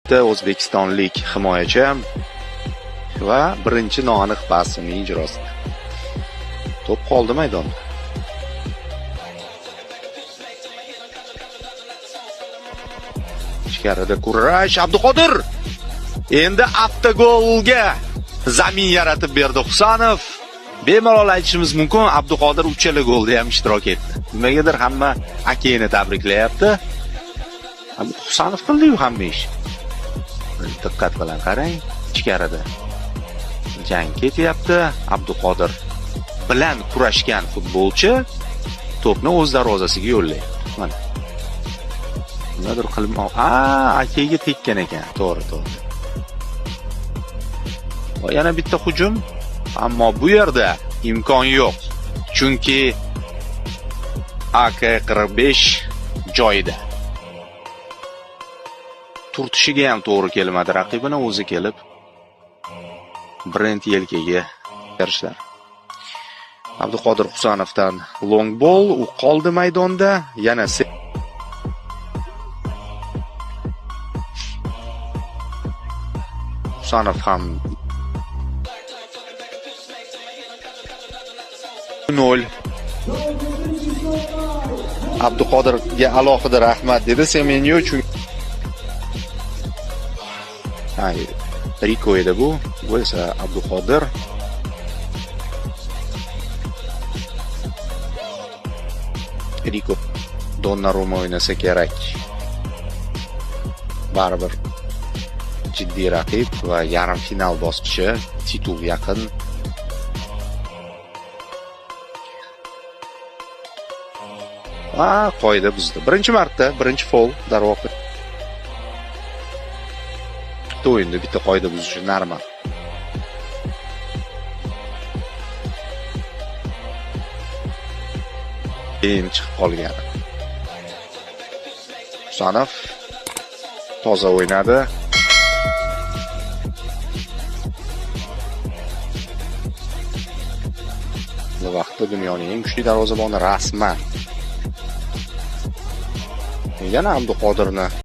O'zbekistonlik himoyachi va birinchi noaniq pasning ijrosida. To'p qoldi maydonda. Ichkarida kurash Abduqodir. Endi avtogolga zamin yaratib berdi Husanov. Bemalol aytishimiz mumkin, Abduqodir uchala golda ham ishtirok etdi. Nimagadir hamma akeni tabriklayapti. Husanov qildi-yu hamma ish. Diqqat bilan qarang, ichkarida jang ketyapti. Abduqodir bilan kurashgan futbolchi to'pni o'z darvozasiga yo'llayapti. Mana. Nimadir qilmoq. Akega tekkan ekan. To'g'ri. Va yana bitta hujum, ammo bu yerda imkon yo'q. Chunki AK-45 joyida. Turtishiga ham to'g'ri kelmadi, raqibini o'zi kelib Brent yelkaga berishlar. Abduqodir Husanovdan long ball, u qoldi maydonda. Yana Husanov ham 0. Abduqodirga alohida rahmat dedi Semenyo, chunki Riko edi bu esa Abduqodir. Riko Donnarumma o'ynasa kerak. Baribir jiddiy raqib va yarim final bosqichi titul yaqin. Qoida buzdi. Birinchi marta, birinchi foul darvoqe. O'yinda bitta qoida buzishi normal. Keyin chiqib qolgan. Husanov toza o'ynadi. Bu vaqtda dunyoning eng kuchli darvozaboni rasman. Yana Abduqodirni